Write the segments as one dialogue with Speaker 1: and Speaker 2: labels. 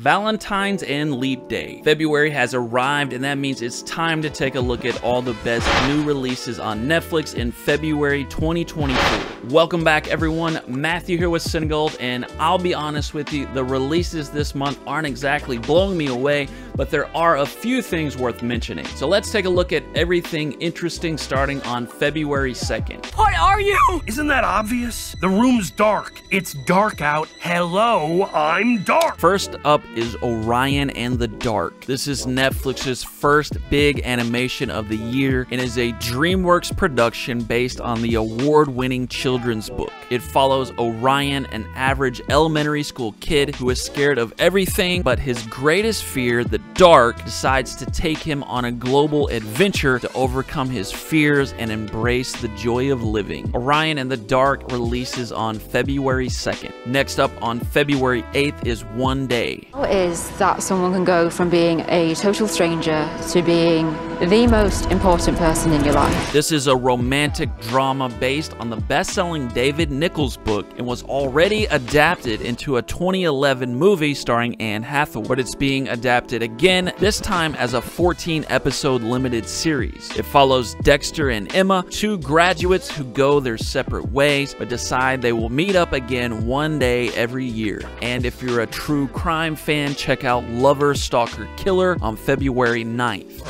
Speaker 1: Valentine's and Leap Day. February has arrived, and that means it's time to take a look at all the best new releases on Netflix in February 2024. Welcome back, everyone. Matthew here with CineGold, and I'll be honest with you, the releases this month aren't exactly blowing me away, but there are a few things worth mentioning. So let's take a look at everything interesting starting on February 2nd.
Speaker 2: What are you? Isn't that obvious? The room's dark. It's dark out. Hello, I'm dark.
Speaker 1: First up is Orion and the Dark. This is Netflix's first big animation of the year and is a DreamWorks production based on the award-winning children's book. It follows Orion, an average elementary school kid who is scared of everything, but his greatest fear, the dark, decides to take him on a global adventure to overcome his fears and embrace the joy of living. Orion and the Dark releases on February 2nd. Next up on February 8th is One Day.
Speaker 3: Is that someone can go from being a total stranger to being the most important person in your life.
Speaker 1: This is a romantic drama based on the best-selling David Nichols book and was already adapted into a 2011 movie starring Anne Hathaway, but it's being adapted again, this time as a 14-episode limited series. It follows Dexter and Emma, two graduates who go their separate ways but decide they will meet up again one day every year. And if you're a true crime fan, check out Lover, Stalker, Killer on February 9th.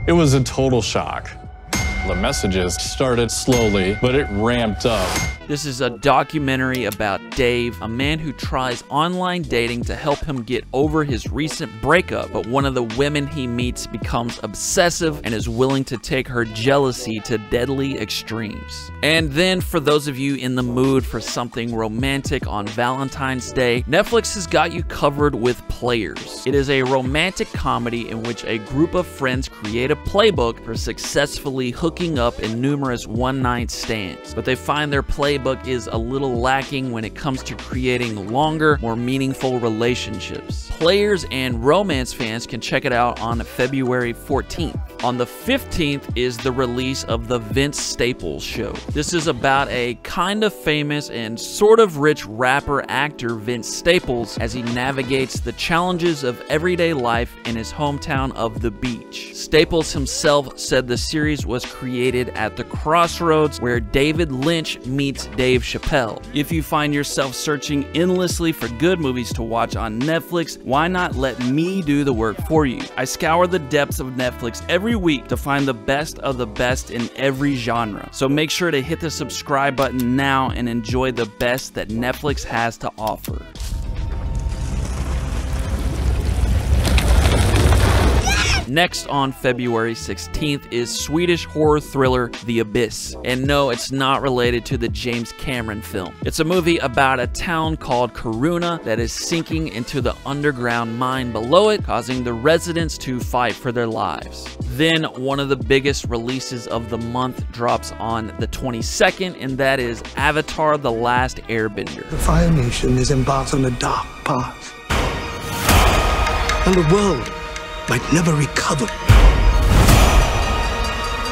Speaker 4: It was a total shock. The messages started slowly, but it ramped up.
Speaker 1: This is a documentary about Dave, a man who tries online dating to help him get over his recent breakup, but one of the women he meets becomes obsessive and is willing to take her jealousy to deadly extremes. And then, for those of you in the mood for something romantic on Valentine's Day, Netflix has got you covered with Players. It is a romantic comedy in which a group of friends create a playbook for successfully hooking up in numerous one-night stands, but they find their playbook is a little lacking when it comes to creating longer, more meaningful relationships. Players and romance fans can check it out on February 14th. On the 15th is the release of The Vince Staples Show. This is about a kind of famous and sort of rich rapper-actor Vince Staples as he navigates the challenges of everyday life in his hometown of The Beach. Staples himself said the series was created at the crossroads where David Lynch meets Dave Chappelle. If you find yourself searching endlessly for good movies to watch on Netflix, why not let me do the work for you? I scour the depths of Netflix every week to find the best of the best in every genre. So make sure to hit the subscribe button now and enjoy the best that Netflix has to offer. Next on February 16th is Swedish horror thriller The Abyss. And no, it's not related to the James Cameron film. It's a movie about a town called Kiruna that is sinking into the underground mine below it, causing the residents to fight for their lives. Then one of the biggest releases of the month drops on the 22nd, and that is Avatar: The Last Airbender.
Speaker 5: The Fire Nation is embarked on a dark path, and the world might never recover.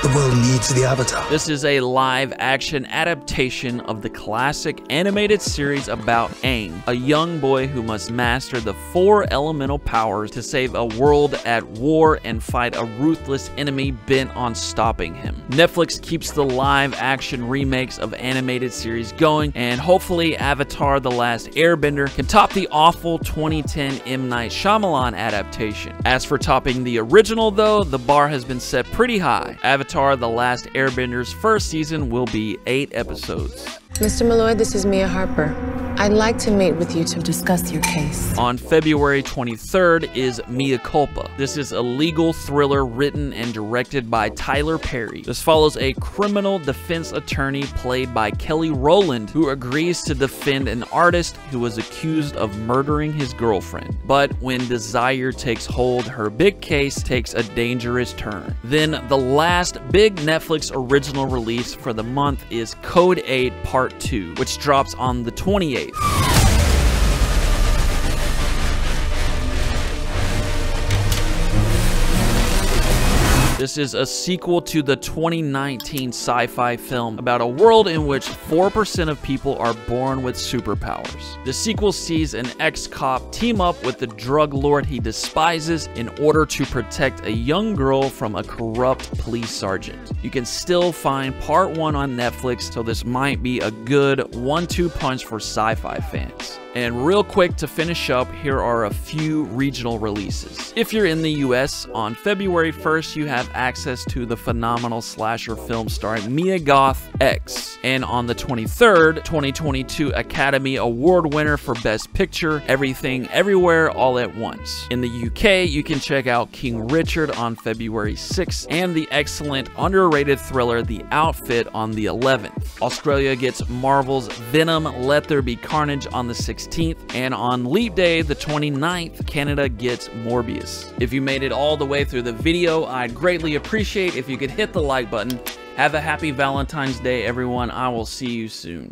Speaker 5: The world needs the Avatar.
Speaker 1: This is a live-action adaptation of the classic animated series about Aang, a young boy who must master the 4 elemental powers to save a world at war and fight a ruthless enemy bent on stopping him. Netflix keeps the live-action remakes of animated series going, and hopefully Avatar: The Last Airbender can top the awful 2010 M. Night Shyamalan adaptation. As for topping the original, though, the bar has been set pretty high. Avatar: The Last Airbender's first season will be 8 episodes.
Speaker 6: Mr. Malloy, this is Mia Harper. I'd like to meet with you to discuss your case.
Speaker 1: On February 23rd is Mea Culpa. This is a legal thriller written and directed by Tyler Perry. This follows a criminal defense attorney played by Kelly Rowland who agrees to defend an artist who was accused of murdering his girlfriend. But when desire takes hold, her big case takes a dangerous turn. Then the last big Netflix original release for the month is Code 8 Part 2, which drops on the 28th. This is a sequel to the 2019 sci-fi film about a world in which 4% of people are born with superpowers. The sequel sees an ex-cop team up with the drug lord he despises in order to protect a young girl from a corrupt police sergeant. You can still find part 1 on Netflix, so this might be a good 1-2 punch for sci-fi fans. And real quick to finish up, here are a few regional releases. If you're in the US, on February 1st, you have access to the phenomenal slasher film starring Mia Goth X. And on the 23rd, 2022 Academy Award winner for Best Picture, Everything Everywhere All at Once. In the UK, you can check out King Richard on February 6th and the excellent underrated thriller The Outfit on the 11th. Australia gets Marvel's Venom Let There Be Carnage on the 16th, and on Leap Day, the 29th, Canada gets Morbius. If you made it all the way through the video, I'd greatly appreciate if you could hit the like button. Have a happy Valentine's Day, everyone. I will see you soon.